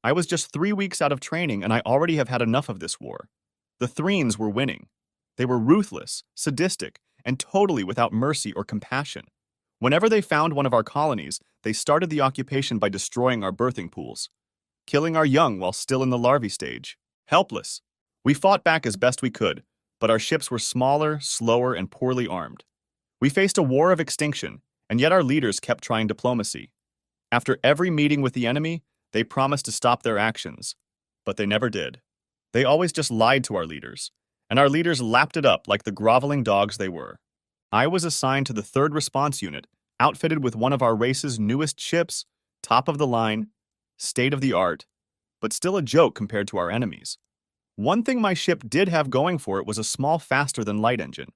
I was just 3 weeks out of training and I already have had enough of this war. The Threens were winning. They were ruthless, sadistic, and totally without mercy or compassion. Whenever they found one of our colonies, they started the occupation by destroying our birthing pools, killing our young while still in the larvae stage. Helpless. We fought back as best we could, but our ships were smaller, slower, and poorly armed. We faced a war of extinction, and yet our leaders kept trying diplomacy. After every meeting with the enemy, they promised to stop their actions, but they never did. They always just lied to our leaders, and our leaders lapped it up like the groveling dogs they were. I was assigned to the 3rd Response Unit, outfitted with one of our race's newest ships, top of the line, state of the art, but still a joke compared to our enemies. One thing my ship did have going for it was a small faster-than-light engine.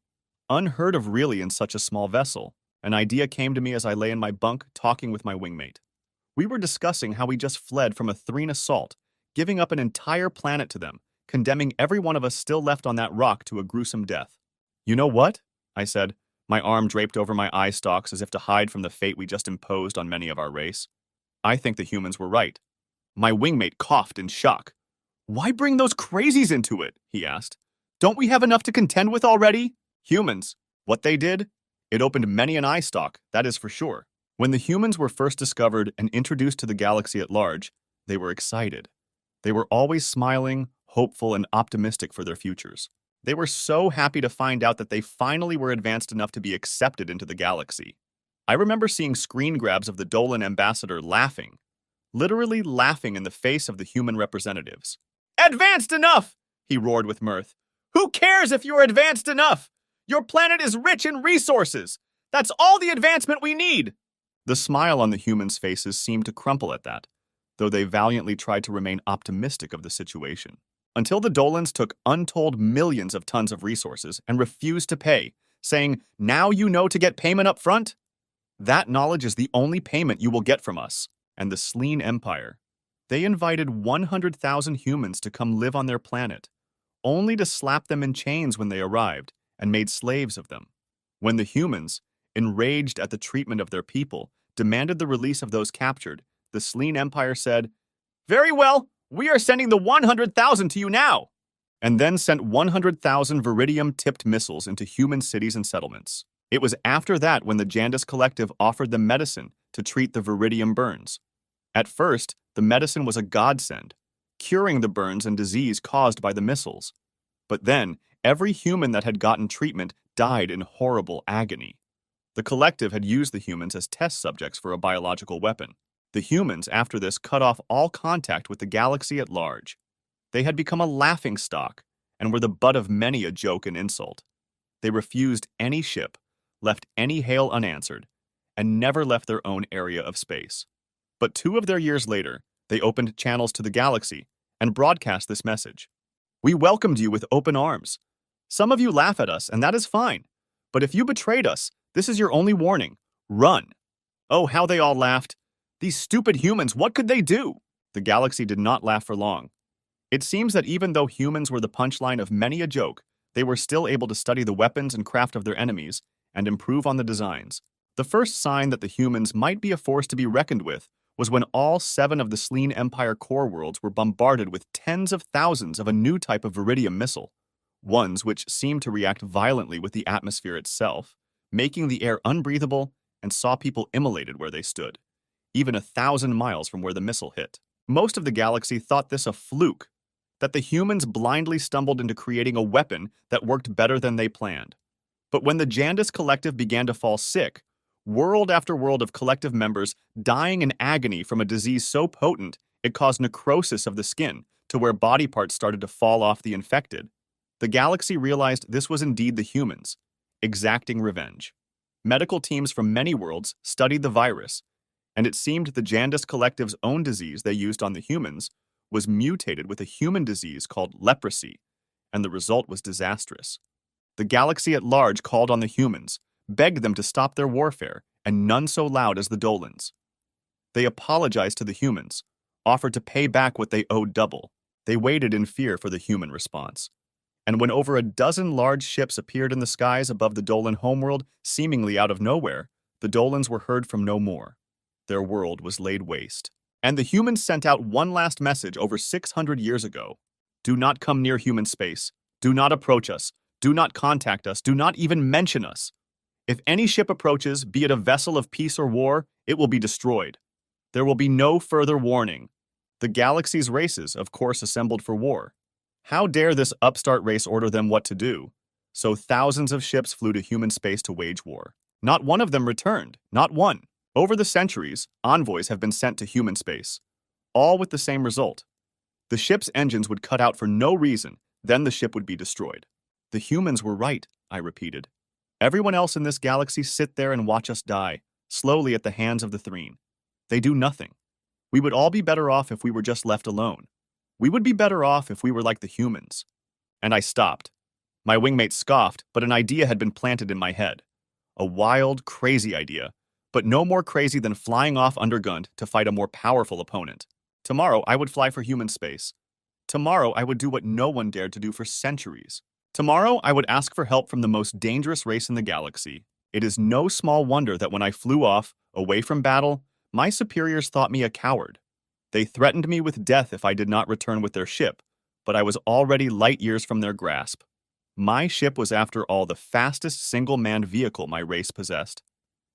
Unheard of really in such a small vessel. An idea came to me as I lay in my bunk talking with my wingmate. We were discussing how we just fled from a Threen assault, giving up an entire planet to them, condemning every one of us still left on that rock to a gruesome death. "You know what?" I said, my arm draped over my eye stalks as if to hide from the fate we just imposed on many of our race. "I think the humans were right." My wingmate coughed in shock. "Why bring those crazies into it?" he asked. "Don't we have enough to contend with already?" Humans. What they did? It opened many an eye stalk, that is for sure. When the humans were first discovered and introduced to the galaxy at large, they were excited. They were always smiling, hopeful, and optimistic for their futures. They were so happy to find out that they finally were advanced enough to be accepted into the galaxy. I remember seeing screen grabs of the Dolan ambassador laughing, literally laughing in the face of the human representatives. "Advanced enough!" he roared with mirth. "Who cares if you're advanced enough? Your planet is rich in resources. That's all the advancement we need." The smile on the humans' faces seemed to crumple at that, though they valiantly tried to remain optimistic of the situation. Until the Dolans took untold millions of tons of resources and refused to pay, saying, "Now you know to get payment up front? That knowledge is the only payment you will get from us." And the Sleen Empire. They invited 100,000 humans to come live on their planet, only to slap them in chains when they arrived and made slaves of them. When the humans, enraged at the treatment of their people, demanded the release of those captured, the Sleen Empire said, "Very well, we are sending the 100,000 to you now," and then sent 100,000 Viridium-tipped missiles into human cities and settlements. It was after that when the Jandis Collective offered them medicine to treat the Viridium burns. At first, the medicine was a godsend, curing the burns and disease caused by the missiles. But then, every human that had gotten treatment died in horrible agony. The Collective had used the humans as test subjects for a biological weapon. The humans, after this, cut off all contact with the galaxy at large. They had become a laughingstock and were the butt of many a joke and insult. They refused any ship, left any hail unanswered, and never left their own area of space. But 2 of their years later, they opened channels to the galaxy and broadcast this message. "We welcomed you with open arms. Some of you laugh at us, and that is fine. But if you betrayed us, this is your only warning. Run." Oh, how they all laughed. These stupid humans, what could they do? The galaxy did not laugh for long. It seems that even though humans were the punchline of many a joke, they were still able to study the weapons and craft of their enemies and improve on the designs. The first sign that the humans might be a force to be reckoned with was when all 7 of the Sleen Empire core worlds were bombarded with tens of thousands of a new type of Viridium missile, ones which seemed to react violently with the atmosphere itself, making the air unbreathable, and saw people immolated where they stood, even 1,000 miles from where the missile hit. Most of the galaxy thought this a fluke, that the humans blindly stumbled into creating a weapon that worked better than they planned. But when the Jandis Collective began to fall sick, world after world of collective members dying in agony from a disease so potent it caused necrosis of the skin to where body parts started to fall off the infected, the galaxy realized this was indeed the humans, exacting revenge. Medical teams from many worlds studied the virus, and it seemed the Jandis Collective's own disease they used on the humans was mutated with a human disease called leprosy, and the result was disastrous. The galaxy at large called on the humans, begged them to stop their warfare, and none so loud as the Dolans. They apologized to the humans, offered to pay back what they owed double. They waited in fear for the human response. And when over a dozen large ships appeared in the skies above the Dolan homeworld, seemingly out of nowhere, the Dolans were heard from no more. Their world was laid waste. And the humans sent out one last message over 600 years ago. Do not come near human space. Do not approach us. Do not contact us. Do not even mention us. If any ship approaches, be it a vessel of peace or war, it will be destroyed. There will be no further warning. The galaxy's races, of course, assembled for war. How dare this upstart race order them what to do? So thousands of ships flew to human space to wage war. Not one of them returned, not one. Over the centuries, envoys have been sent to human space, all with the same result. The ship's engines would cut out for no reason, then the ship would be destroyed. The humans were right, I repeated. Everyone else in this galaxy sit there and watch us die, slowly at the hands of the Threen. They do nothing. We would all be better off if we were just left alone. We would be better off if we were like the humans. And I stopped. My wingmate scoffed, but an idea had been planted in my head. A wild, crazy idea, but no more crazy than flying off undergunned to fight a more powerful opponent. Tomorrow, I would fly for human space. Tomorrow, I would do what no one dared to do for centuries. Tomorrow, I would ask for help from the most dangerous race in the galaxy. It is no small wonder that when I flew off, away from battle, my superiors thought me a coward. They threatened me with death if I did not return with their ship, but I was already light years from their grasp. My ship was, after all, the fastest single-manned vehicle my race possessed.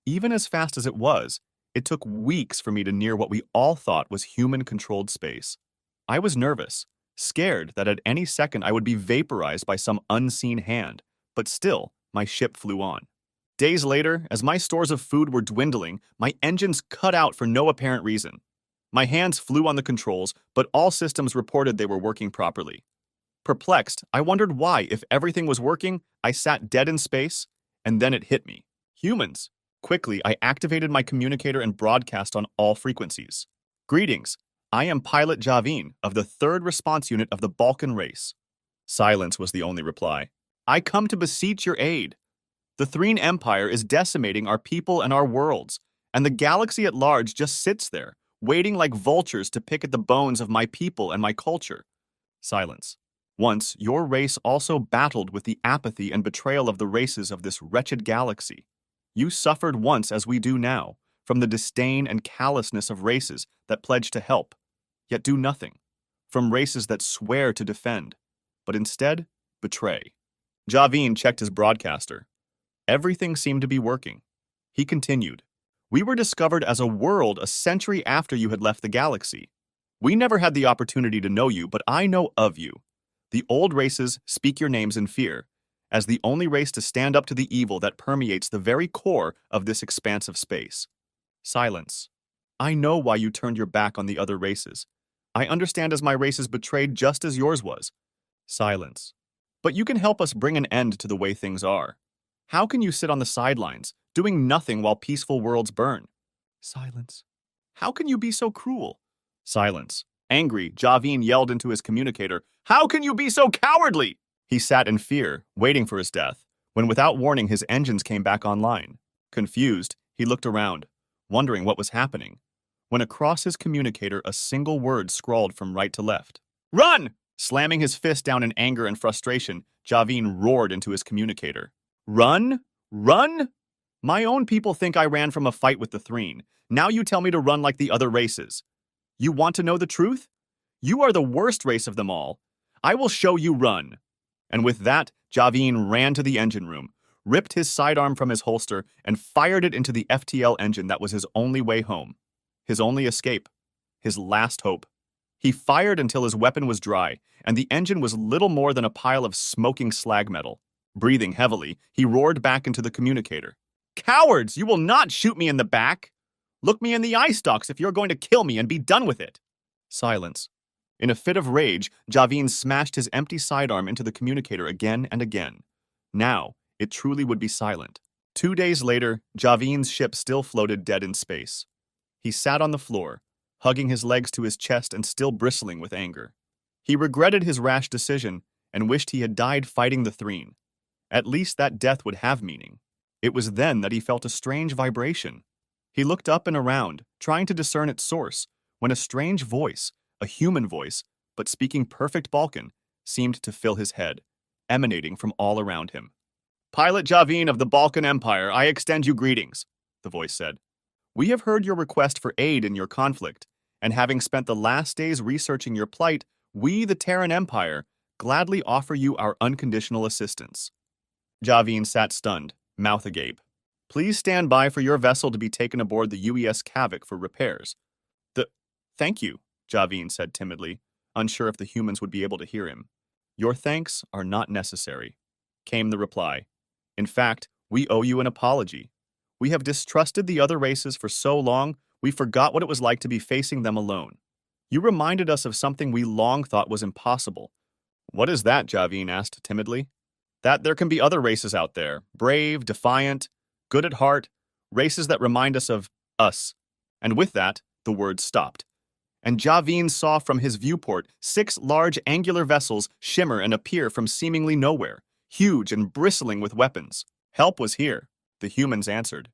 Even as fast as it was, it took weeks for me to near what we all thought was human-controlled space. I was nervous, scared that at any second I would be vaporized by some unseen hand, but still, my ship flew on. Days later, as my stores of food were dwindling, my engines cut out for no apparent reason. My hands flew on the controls, but all systems reported they were working properly. Perplexed, I wondered why, if everything was working, I sat dead in space, and then it hit me. Humans. Quickly, I activated my communicator and broadcast on all frequencies. Greetings. I am Pilot Javen of the 3rd Response Unit of the Balkan race. Silence was the only reply. I come to beseech your aid. The Threen Empire is decimating our people and our worlds, and the galaxy at large just sits there, waiting like vultures to pick at the bones of my people and my culture. Silence. Once, your race also battled with the apathy and betrayal of the races of this wretched galaxy. You suffered once as we do now, from the disdain and callousness of races that pledge to help, yet do nothing, from races that swear to defend, but instead betray. Javen checked his broadcaster. Everything seemed to be working. He continued, We were discovered as a world a century after you had left the galaxy. We never had the opportunity to know you, but I know of you. The old races speak your names in fear, as the only race to stand up to the evil that permeates the very core of this expanse of space. Silence. I know why you turned your back on the other races. I understand as my race is betrayed just as yours was. Silence. But you can help us bring an end to the way things are. How can you sit on the sidelines, doing nothing while peaceful worlds burn? Silence. How can you be so cruel? Silence. Angry, Javen yelled into his communicator, How can you be so cowardly? He sat in fear, waiting for his death, when without warning his engines came back online. Confused, he looked around, wondering what was happening, when across his communicator a single word scrawled from right to left. Run! Slamming his fist down in anger and frustration, Javen roared into his communicator. Run? Run? My own people think I ran from a fight with the Threen. Now you tell me to run like the other races. You want to know the truth? You are the worst race of them all. I will show you run. And with that, Javen ran to the engine room, ripped his sidearm from his holster, and fired it into the FTL engine that was his only way home. His only escape. His last hope. He fired until his weapon was dry, and the engine was little more than a pile of smoking slag metal. Breathing heavily, he roared back into the communicator. Cowards! You will not shoot me in the back! Look me in the eye stalks if you're going to kill me and be done with it! Silence. In a fit of rage, Javen smashed his empty sidearm into the communicator again and again. Now, it truly would be silent. 2 days later, Javen's ship still floated dead in space. He sat on the floor, hugging his legs to his chest and still bristling with anger. He regretted his rash decision and wished he had died fighting the Threen. At least that death would have meaning. It was then that he felt a strange vibration. He looked up and around, trying to discern its source, when a strange voice, a human voice, but speaking perfect Balkan, seemed to fill his head, emanating from all around him. Pilot Javen of the Balkan Empire, I extend you greetings, the voice said. We have heard your request for aid in your conflict, and having spent the last days researching your plight, we, the Terran Empire, gladly offer you our unconditional assistance. Javen sat stunned, mouth agape. Please stand by for your vessel to be taken aboard the UES Kavik for repairs. Thank you, Javen said timidly, unsure if the humans would be able to hear him. Your thanks are not necessary, came the reply. In fact, we owe you an apology. We have distrusted the other races for so long, we forgot what it was like to be facing them alone. You reminded us of something we long thought was impossible. What is that? Javen asked timidly. That there can be other races out there, brave, defiant, good at heart, races that remind us of us. And with that, the words stopped. And Javen saw from his viewport 6 large angular vessels shimmer and appear from seemingly nowhere, huge and bristling with weapons. Help was here, the humans answered.